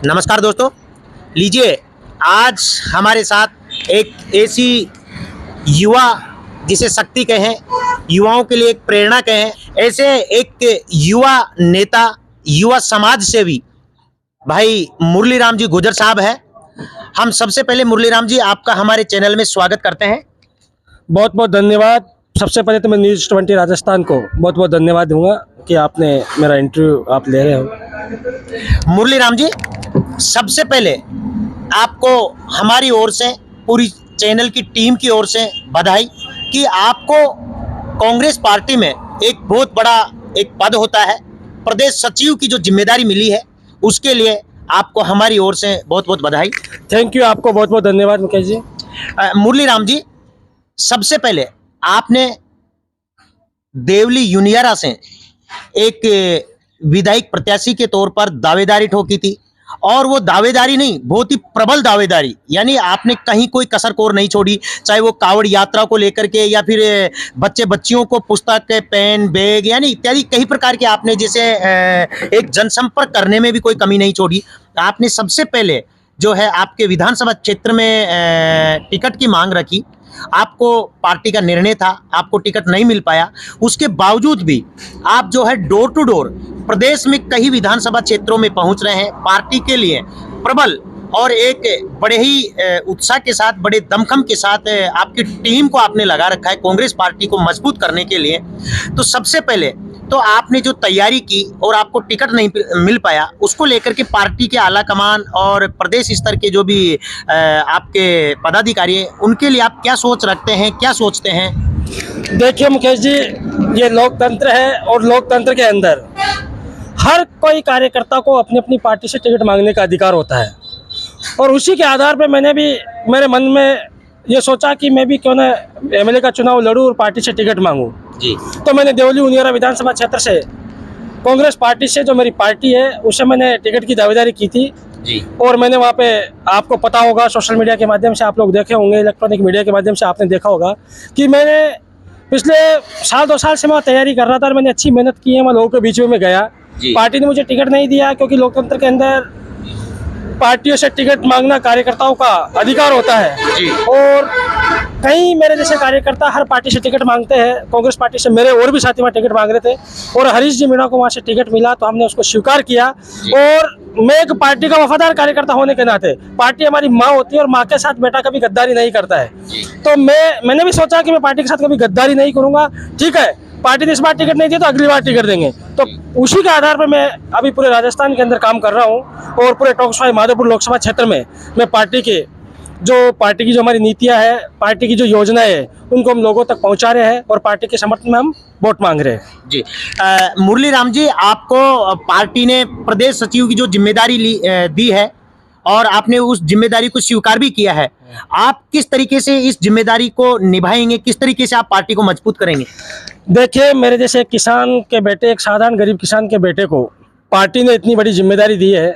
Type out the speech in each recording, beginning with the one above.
नमस्कार दोस्तों, लीजिए आज हमारे साथ एक ऐसी युवा जिसे शक्ति कहें, युवाओं के लिए एक प्रेरणा कहें, ऐसे एक युवा नेता, युवा समाज सेवी भाई मुरली राम जी गुर्जर साहब है। हम सबसे पहले मुरली राम जी आपका हमारे चैनल में स्वागत करते हैं। बहुत बहुत धन्यवाद। सबसे पहले तो मैं न्यूज़ 20 राजस्थान को बहुत बहुत धन्यवाद दूंगा कि आपने मेरा इंटरव्यू आप ले रहे हो। मुरली राम जी, सबसे पहले आपको हमारी ओर से, पूरी चैनल की टीम की ओर से बधाई कि आपको कांग्रेस पार्टी में एक बहुत बड़ा एक पद होता है, प्रदेश सचिव की जो जिम्मेदारी मिली है, उसके लिए आपको हमारी ओर से बहुत बहुत बधाई। थैंक यू, आपको बहुत बहुत धन्यवाद मुकेश जी। मुरली राम जी, सबसे पहले आपने देवली यूनियारा से एक विधायक प्रत्याशी के तौर पर दावेदारी ठोकी थी, और वो दावेदारी नहीं, बहुत ही प्रबल दावेदारी, यानी आपने कहीं कोई कसर कोर नहीं छोड़ी, चाहे वो कावड़ यात्रा को लेकर के या फिर बच्चे बच्चियों को पुस्तक, पेन, बैग यानी इत्यादि कई प्रकार के आपने जैसे एक जनसंपर्क करने में भी कोई कमी नहीं छोड़ी। आपने सबसे पहले जो है आपके विधानसभा क्षेत्र में टिकट की मांग रखी। आपको पार्टी का निर्णय था, आपको टिकट नहीं मिल पाया, उसके बावजूद भी आप जो है डोर टू डोर प्रदेश में कई विधानसभा क्षेत्रों में पहुंच रहे हैं, पार्टी के लिए प्रबल और एक बड़े ही उत्साह के साथ, बड़े दमखम के साथ आपकी टीम को आपने लगा रखा है कांग्रेस पार्टी को मजबूत करने के लिए। तो सबसे पहले तो आपने जो तैयारी की और आपको टिकट नहीं मिल पाया, उसको लेकर के पार्टी के आला कमान और प्रदेश स्तर के जो भी आपके पदाधिकारी हैं, उनके लिए आप क्या सोच रखते हैं, क्या सोचते हैं? देखिए मुकेश जी, ये लोकतंत्र है और लोकतंत्र के अंदर हर कोई कार्यकर्ता को अपनी अपनी पार्टी से टिकट मांगने का अधिकार होता है, और उसी के आधार पर मैंने भी मेरे मन में ये सोचा कि मैं भी क्यों ना एमएलए का चुनाव लड़ूं और पार्टी से टिकट मांगूं जी। तो मैंने देवली यूनियारा विधानसभा क्षेत्र से कांग्रेस पार्टी से, जो मेरी पार्टी है, उससे मैंने टिकट की दावेदारी की थी जी। और मैंने वहाँ पे, आपको पता होगा, सोशल मीडिया के माध्यम से आप लोग देखे होंगे, इलेक्ट्रॉनिक मीडिया के माध्यम से आपने देखा होगा कि मैंने पिछले साल 2 साल से मैं तैयारी कर रहा था और मैंने अच्छी मेहनत की है। मैं लोगों के बीच में गया, पार्टी ने मुझे टिकट नहीं दिया क्योंकि लोकतंत्र के अंदर पार्टियों से टिकट मांगना कार्यकर्ताओं का अधिकार होता है जी। और कई मेरे जैसे कार्यकर्ता हर पार्टी से टिकट मांगते हैं। कांग्रेस पार्टी से मेरे और भी साथी वहाँ टिकट मांग रहे थे और हरीश जी मीणा को वहाँ से टिकट मिला तो हमने उसको स्वीकार किया। और मैं एक पार्टी का वफादार कार्यकर्ता होने के नाते, पार्टी हमारी माँ होती है और माँ के साथ बेटा कभी गद्दारी नहीं करता है, तो मैंने भी सोचा कि मैं पार्टी के साथ कभी गद्दारी नहीं करूँगा। ठीक है, पार्टी ने इस बार टिकट नहीं दिया तो अगली बार टिकट देंगे, तो उसी के आधार पर मैं अभी पूरे राजस्थान के अंदर काम कर रहा हूँ और पूरे टोंकसवाई माधोपुर लोकसभा क्षेत्र में मैं पार्टी की जो हमारी नीतियाँ है, पार्टी की जो योजनाएं है, उनको हम लोगों तक पहुँचा रहे हैं और पार्टी के समर्थन में हम वोट मांग रहे हैं जी। मुरली राम जी, आपको पार्टी ने प्रदेश सचिव की जो जिम्मेदारी दी है और आपने उस जिम्मेदारी को स्वीकार भी किया है, आप किस तरीके से इस जिम्मेदारी को निभाएंगे, किस तरीके से आप पार्टी को मजबूत करेंगे? देखिए, मेरे जैसे एक किसान के बेटे, एक साधारण गरीब किसान के बेटे को पार्टी ने इतनी बड़ी जिम्मेदारी दी है,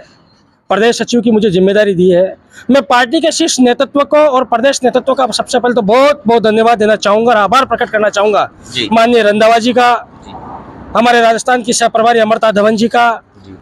प्रदेश सचिव की मुझे जिम्मेदारी दी है। मैं पार्टी के शीर्ष नेतृत्व को और प्रदेश नेतृत्व का सबसे पहले तो बहुत बहुत धन्यवाद देना चाहूँगा और आभार प्रकट करना चाहूँगा माननीय रंधावा जी का, हमारे राजस्थान की सह प्रभारी अमृता धवन जी का,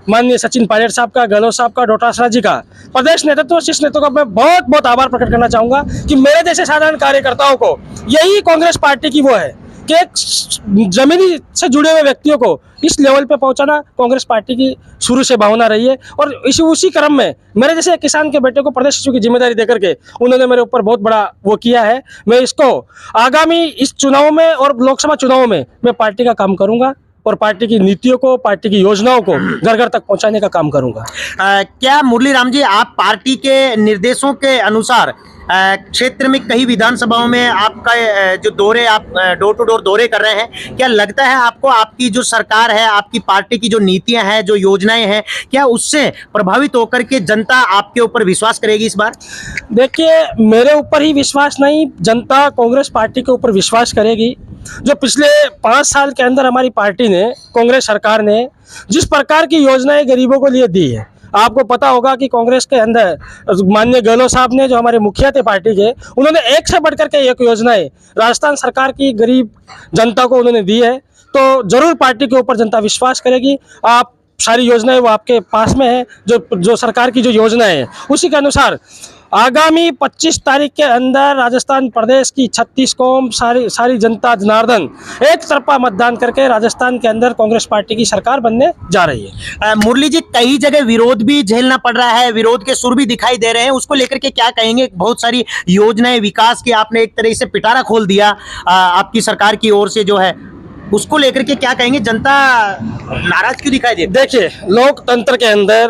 माननीय सचिन पायलट साहब का, गहलोत साहब का, डोटासरा जी का, प्रदेश नेतृत्व, शीर्ष नेतृत्व का मैं बहुत बहुत आभार प्रकट करना चाहूँगा कि मेरे जैसे साधारण कार्यकर्ताओं को, यही कांग्रेस पार्टी की वो है कि एक जमीनी से जुड़े हुए व्यक्तियों को इस लेवल पे पहुंचाना कांग्रेस पार्टी की शुरू से भावना रही है। और उसी क्रम में मेरे जैसे एक किसान के बेटे को प्रदेश सचिव की जिम्मेदारी देकर के उन्होंने मेरे ऊपर बहुत बड़ा वो किया है। मैं इसको आगामी इस चुनाव में और लोकसभा चुनाव में मैं पार्टी का काम करूंगा और पार्टी की नीतियों को, पार्टी की योजनाओं को घर घर तक पहुंचाने का काम करूंगा। क्या मुरली राम जी, आप पार्टी के निर्देशों के अनुसार क्षेत्र में कई विधानसभाओं में आपका जो दौरे, आप डोर टू डोर दौरे कर रहे हैं, क्या लगता है आपको आपकी जो सरकार है, आपकी पार्टी की जो नीतियां हैं, जो योजनाएं हैं, क्या उससे प्रभावित होकर के जनता आपके ऊपर विश्वास करेगी इस बार? देखिए, मेरे ऊपर ही विश्वास नहीं, जनता कांग्रेस पार्टी के ऊपर विश्वास करेगी। जो पिछले 5 साल के अंदर हमारी पार्टी ने, कांग्रेस सरकार ने जिस प्रकार की योजनाएं गरीबों को लिए दी है, आपको पता होगा कि कांग्रेस के अंदर माननीय गहलोत साहब ने, जो हमारे मुखिया थे पार्टी के, उन्होंने एक से बढ़कर के एक योजनाएं राजस्थान सरकार की गरीब जनता को उन्होंने दी है। तो जरूर पार्टी के ऊपर जनता विश्वास करेगी। आप सारी योजनाएं वो आपके पास में है, जो सरकार की जो योजना है उसी के अनुसार आगामी 25 तारीख के अंदर राजस्थान प्रदेश की 36 कौम सारी जनता जनार्दन एक तरफा मतदान करके राजस्थान के अंदर कांग्रेस पार्टी की सरकार बनने जा रही है। मुरली जी, कई जगह विरोध भी झेलना पड़ रहा है, विरोध के सुर भी दिखाई दे रहे हैं, उसको लेकर के क्या कहेंगे? बहुत सारी योजनाएं विकास की आपने एक तरह से पिटारा खोल दिया आपकी सरकार की ओर से जो है, उसको लेकर के क्या कहेंगे? जनता नाराज क्यों दिखाई दे? देखिए, लोकतंत्र के अंदर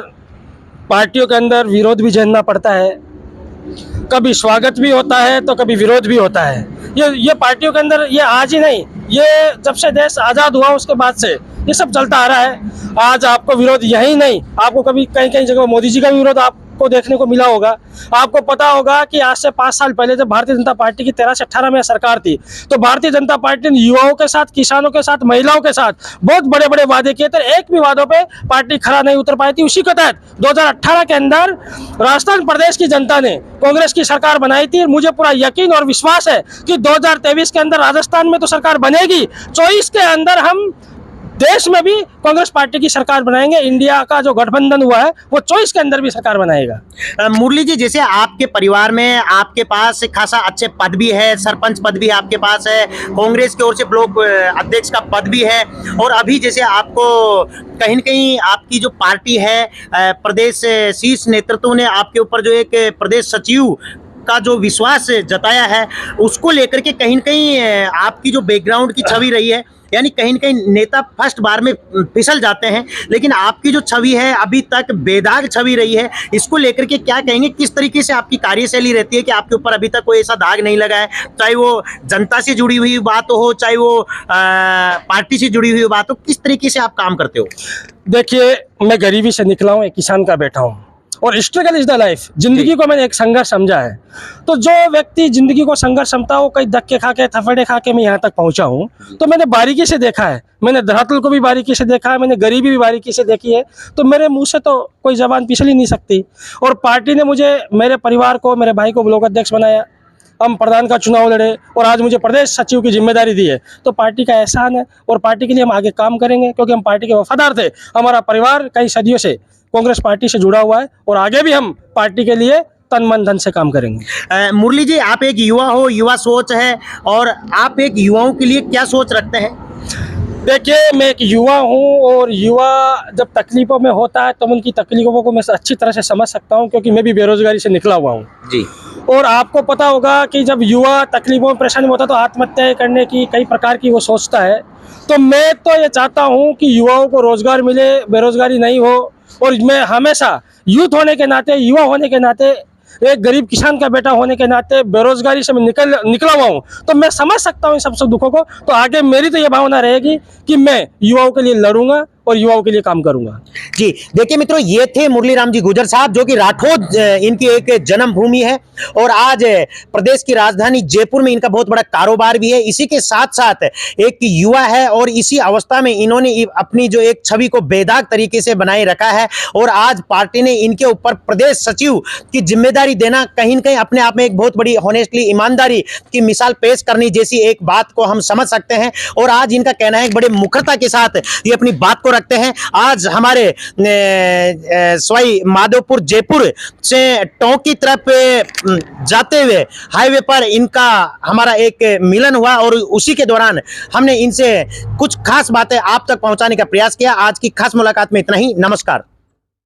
पार्टियों के अंदर विरोध भी झेलना पड़ता है, कभी स्वागत भी होता है तो कभी विरोध भी होता है। ये पार्टियों के अंदर ये आज ही नहीं, ये जब से देश आज़ाद हुआ उसके बाद से ये सब चलता आ रहा है। आज आपको विरोध यही नहीं, आपको कभी कहीं कहीं जगह मोदी जी का भी विरोध आपको देखने को मिला होगा। आपको पता होगा कि आज से 5 साल पहले जब भारतीय जनता पार्टी की 13 से 18 में सरकार थी तो भारतीय जनता पार्टी ने युवाओं के साथ, किसानों के साथ, महिलाओं के साथ बहुत बड़े बड़े वादे किए थे, एक भी वादों पे पार्टी खरा नहीं उतर पाई थी। उसी के तहत 2018 के अंदर राजस्थान प्रदेश की जनता ने कांग्रेस की सरकार बनाई थी। मुझे पूरा यकीन और विश्वास है कि 2023 के अंदर राजस्थान में तो सरकार बनेगी, 24 के अंदर हम देश में भी कांग्रेस पार्टी की सरकार बनाएंगे। इंडिया का जो गठबंधन हुआ है वो 24 के अंदर भी सरकार बनाएगा। मुरली जी, जैसे आपके परिवार में आपके पास खासा अच्छे पद भी है, सरपंच पद भी आपके पास है, कांग्रेस की ओर से ब्लॉक अध्यक्ष का पद भी है, और अभी जैसे आपको कहीं न कहीं आपकी जो पार्टी है प्रदेश शीर्ष नेतृत्व ने आपके ऊपर जो एक प्रदेश सचिव का जो विश्वास जताया है, उसको लेकर के कहीं न कहीं आपकी जो बैकग्राउंड की छवि रही है, यानी कहीं न कहीं नेता फर्स्ट बार में फिसल जाते हैं, लेकिन आपकी जो छवि है अभी तक बेदाग छवि रही है, इसको लेकर के क्या कहेंगे? किस तरीके से आपकी कार्यशैली रहती है कि आपके ऊपर अभी तक कोई ऐसा दाग नहीं लगा है, चाहे वो जनता से जुड़ी हुई बात हो, चाहे वो पार्टी से जुड़ी हुई बात हो, किस तरीके से आप काम करते हो? देखिए, मैं गरीबी से निकला हूँ, एक किसान का बेटा हूँ, और स्ट्रगल इज द लाइफ। जिंदगी को मैंने एक संघर्ष समझा है। तो जो व्यक्ति जिंदगी को संघर्ष समझता है वो कई धक्के खा के, थपेड़े खा के मैं यहाँ तक पहुंचा हूँ। तो मैंने बारीकी से देखा है, मैंने धरातल को भी बारीकी से देखा है, मैंने गरीबी भी बारीकी से देखी है। तो मेरे मुंह से तो कोई जबान पिछल ही नहीं सकती। और पार्टी ने मुझे, मेरे परिवार को, मेरे भाई को ब्लॉक अध्यक्ष बनाया, हम प्रधान का चुनाव लड़े, और आज मुझे प्रदेश सचिव की जिम्मेदारी दी है। तो पार्टी का एहसान है, और पार्टी के लिए हम आगे काम करेंगे, क्योंकि हम पार्टी के वफादार थे। हमारा परिवार कई सदियों से कांग्रेस पार्टी से जुड़ा हुआ है, और आगे भी हम पार्टी के लिए तन मन धन से काम करेंगे। मुरली जी, आप एक युवा हो, युवा सोच है, और आप एक युवाओं के लिए क्या सोच रखते हैं? देखिए, मैं एक युवा हूँ, और युवा जब तकलीफों में होता है तो उनकी तकलीफों को मैं अच्छी तरह से समझ सकता हूँ, क्योंकि मैं भी बेरोजगारी से निकला हुआ हूँ जी। और आपको पता होगा कि जब युवा तकलीफों में परेशानी में होता है तो आत्महत्या करने की कई प्रकार की वो सोचता है। तो मैं तो ये चाहता हूँ कि युवाओं को रोजगार मिले, बेरोजगारी नहीं हो। और मैं हमेशा यूथ होने के नाते, युवा होने के नाते, एक गरीब किसान का बेटा होने के नाते बेरोजगारी से मैं निकला हुआ हूँ, तो मैं समझ सकता हूँ इन सब दुखों को। तो आगे मेरी तो ये भावना रहेगी कि मैं युवाओं के लिए लड़ूंगा और युवाओं के लिए काम करूंगा। जी, देखिए मित्रों, ये थे मुरली राम जी गुर्जर साहब, जो कि राठौर इनकी एक जन्मभूमि है, और आज प्रदेश की राजधानी जयपुर में इनका बहुत बड़ा कारोबार भी है। इसी के साथ साथ एक युवा है, और इसी अवस्था में इन्होंने अपनी जो एक छवि को बेदाग तरीके से बनाए रखा है, और आज पार्टी ने इनके ऊपर प्रदेश सचिव की जिम्मेदारी देना कहीं न कहीं अपने आप में एक बहुत बड़ी होनेस्टली, ईमानदारी की मिसाल पेश करनी जैसी एक बात को हम समझ सकते हैं। और आज इनका कहना है कि बड़े मुखरता के साथ ये अपनी बात को रखते हैं। आज हमारे सवाई माधोपुर जयपुर से टोंक की तरफ जाते हुए हाईवे पर इनका हमारा एक मिलन हुआ, और उसी के दौरान हमने इनसे कुछ खास बातें आप तक पहुंचाने का प्रयास किया। आज की खास मुलाकात में इतना ही। नमस्कार।